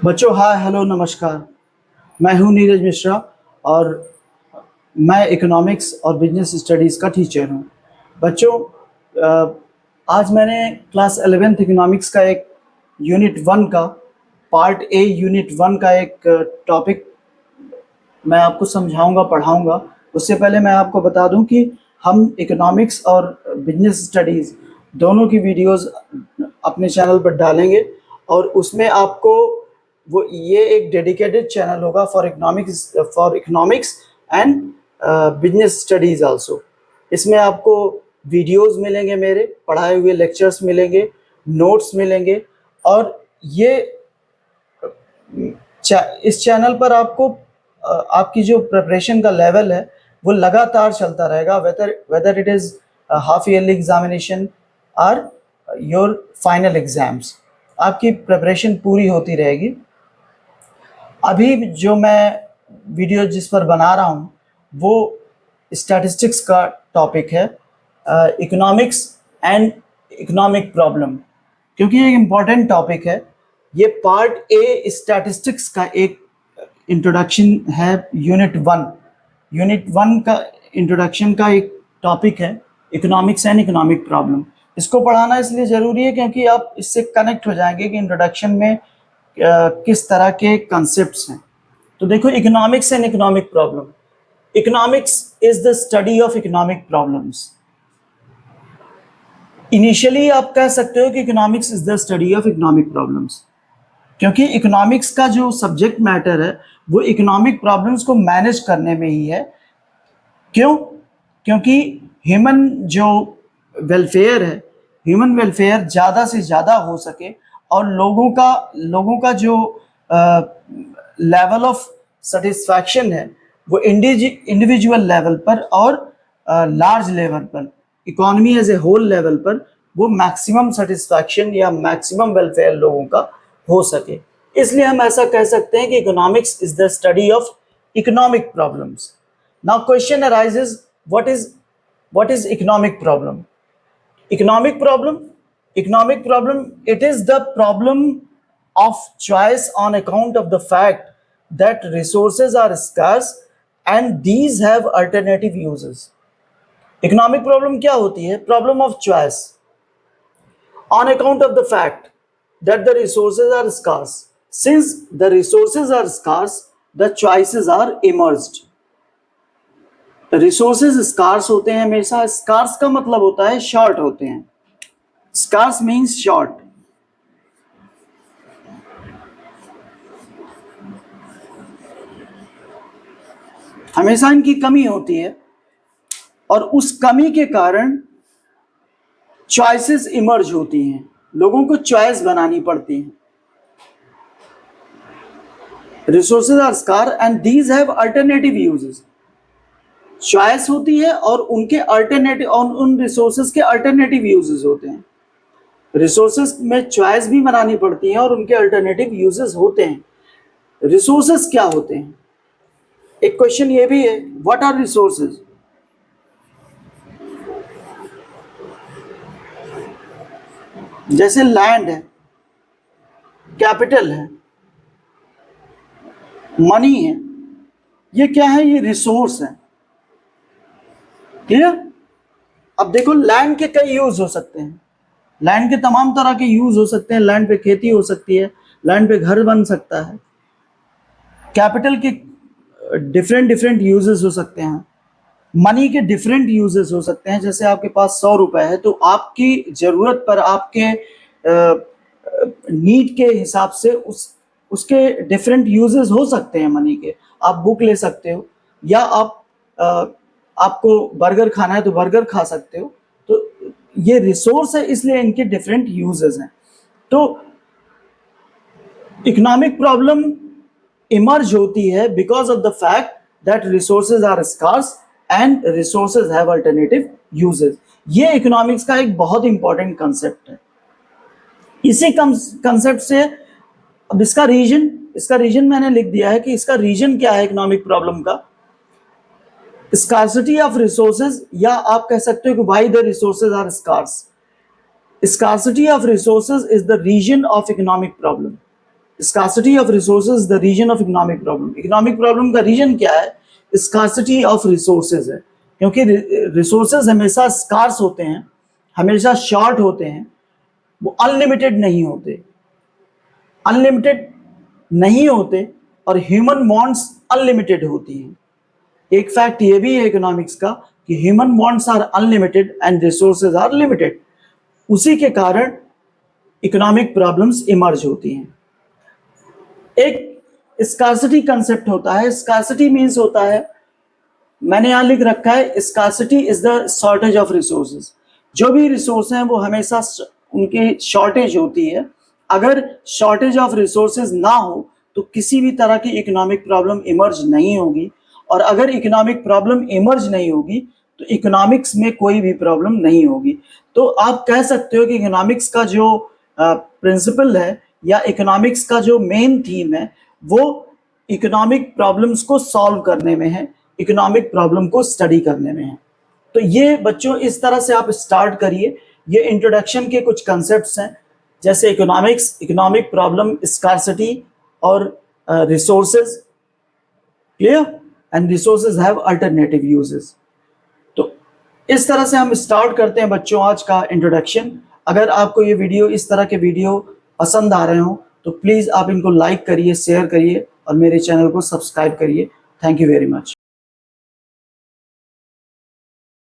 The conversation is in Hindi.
बच्चों, हाय हेलो नमस्कार। मैं हूं नीरज मिश्रा और मैं इकोनॉमिक्स और बिजनेस स्टडीज़ का टीचर हूं। बच्चों, आज मैंने क्लास 11th इकोनॉमिक्स का एक यूनिट 1 का पार्ट ए यूनिट 1 का एक टॉपिक मैं आपको समझाऊंगा, पढ़ाऊंगा। उससे पहले मैं आपको बता दूं कि हम इकोनॉमिक्स और बिजनेस स्टडीज़ दोनों की वीडियोस अपने चैनल पर डालेंगे और उसमें आपको वो ये एक डेडिकेटेड चैनल होगा for economics and business studies also. इसमें आपको वीडियोस मिलेंगे, मेरे पढ़ाए हुए लेक्चर्स मिलेंगे, नोट्स मिलेंगे और ये इस चैनल पर आपको आपकी जो प्रिपरेशन का लेवल है वो लगातार चलता रहेगा, whether it is half yearly examination और योर फाइनल एग्जाम्स। आपकी प्रिपरेशन पूरी होती रहेगी। अभी जो मैं वीडियो जिस पर बना रहा हूँ वो स्टैटिस्टिक्स का टॉपिक है, इकोनॉमिक्स एंड इकोनॉमिक प्रॉब्लम, क्योंकि ये इम्पॉर्टेंट टॉपिक है। ये पार्ट ए स्टैटिस्टिक्स का एक इंट्रोडक्शन है। यूनिट वन का इंट्रोडक्शन का एक टॉपिक है, इकोनॉमिक्स एंड इकोनॉमिक प्रॉब्लम। इसको पढ़ाना इसलिए ज़रूरी है क्योंकि आप इससे कनेक्ट हो जाएंगे कि इंट्रोडक्शन में किस तरह के कंसेप्ट्स हैं। तो देखो, economics and economic problem. Economics is the study of economic problems. Initially आप कह सकते हो कि economics is the study of economic problems, क्योंकि इकोनॉमिक्स का जो सब्जेक्ट मैटर है वो इकोनॉमिक प्रॉब्लम्स को मैनेज करने में ही है। क्यों? क्योंकि ह्यूमन जो वेलफेयर है, ह्यूमन वेलफेयर ज़्यादा से ज़्यादा हो सके और लोगों का जो लेवल ऑफ सेटिस्फैक्शन है वो इंडिविजुअल लेवल पर और लार्ज लेवल पर, economy as a whole level पर वो मैक्सिमम सेटिस्फैक्शन या मैक्सिमम वेलफेयर लोगों का हो सके। इसलिए हम ऐसा कह सकते हैं कि economics is the study of economic problems. Now question arises, what is economic problem? Economic problem, it is the problem of choice on account of the fact that resources are scarce and these have alternative uses. Economic problem क्या होती है? Problem of choice on account of the fact that the resources are scarce. Since the resources are scarce, the choices are emerged. Resources scarce होते हैं हमेशा। स्कार्स का मतलब होता है शॉर्ट होते हैं। Scarce means short. हमेशा इनकी कमी होती है और उस कमी के कारण चॉइसेस इमर्ज होती हैं, लोगों को चॉइस बनानी पड़ती है। Resources are scarce and these have alternative uses. Choice होती है और उनके अल्टरनेटिव, और उन रिसोर्सेज के अल्टरनेटिव यूजेस होते हैं। रिसोर्सेज में चॉइस भी बनानी पड़ती है और उनके अल्टरनेटिव यूजेस होते हैं। रिसोर्सेज क्या होते हैं? एक क्वेश्चन ये भी है, व्हाट आर रिसोर्सेज? जैसे लैंड है, कैपिटल है, मनी है, ये क्या है? ये रिसोर्स है। क्लियर? अब देखो, लैंड के कई यूज हो सकते हैं, लैंड के तमाम तरह के यूज हो सकते हैं। लैंड पे खेती हो सकती है, लैंड पे घर बन सकता है। कैपिटल के डिफरेंट यूजेस हो सकते हैं। मनी के डिफरेंट यूजेस हो सकते हैं। जैसे आपके पास 100 रुपए है तो आपकी जरूरत पर, आपके नीड के हिसाब से उसके डिफरेंट यूजेस हो सकते हैं मनी के। आप बुक ले सकते हो, या आपको बर्गर खाना है तो बर्गर खा सकते हो। तो ये रिसोर्स है, इसलिए इनके डिफरेंट यूजेस हैं। तो इकोनॉमिक प्रॉब्लम इमर्ज होती है because of the fact that resources are scarce and resources have alternative uses. ये इकोनॉमिक्स का एक बहुत इंपॉर्टेंट कंसेप्ट है। इसी कंसेप्ट से अब इसका रीजन मैंने लिख दिया है कि इसका रीजन क्या है इकोनॉमिक प्रॉब्लम का। स्कार्सिटी ऑफ रिसोर्सेज, या आप कह सकते हो कि why the resources are scarce. Scarcity of resources is the region of economic problem. Scarcity of resources the reason of economic problem. Economic problem का रीजन क्या है? स्कार्सिटी ऑफ रिसोर्सेज है, क्योंकि रिसोर्सेज हमेशा स्कार्स होते हैं, हमेशा शॉर्ट होते हैं, वो अनलिमिटेड नहीं होते, अनलिमिटेड नहीं होते, और ह्यूमन वांट्स अनलिमिटेड होती हैं। एक फैक्ट ये भी है इकोनॉमिक्स का कि human wants are unlimited and resources are limited. उसी के कारण इकोनॉमिक प्रॉब्लम्स इमर्ज होती हैं। एक स्कार्सिटी कंसेप्ट होता है। स्कार्सिटी मीन्स होता है, मैंने यहां लिख रखा है, scarcity is the shortage of resources. जो भी रिसोर्स हैं वो हमेशा उनकी शॉर्टेज होती है। अगर शॉर्टेज ऑफ रिसोर्सेज ना हो तो किसी भी तरह की इकोनॉमिक प्रॉब्लम इमर्ज नहीं होगी, और अगर इकोनॉमिक प्रॉब्लम इमर्ज नहीं होगी तो इकोनॉमिक्स में कोई भी प्रॉब्लम नहीं होगी। तो आप कह सकते हो कि इकोनॉमिक्स का जो प्रिंसिपल है या इकोनॉमिक्स का जो मेन थीम है वो इकोनॉमिक प्रॉब्लम्स को सॉल्व करने में है, इकोनॉमिक प्रॉब्लम को स्टडी करने में है। तो ये बच्चों इस तरह से आप स्टार्ट करिए। ये इंट्रोडक्शन के कुछ कंसेप्ट्स हैं, जैसे इकोनॉमिक्स, इकोनॉमिक प्रॉब्लम, स्कार्सिटी और resources. Clear? And resources have alternative uses. तो इस तरह से हम स्टार्ट करते हैं बच्चों आज का इंट्रोडक्शन। अगर आपको ये वीडियो, इस तरह के वीडियो पसंद आ रहे हो तो प्लीज़ आप इनको लाइक करिए, शेयर करिए और मेरे चैनल को सब्सक्राइब करिए। Thank you very much.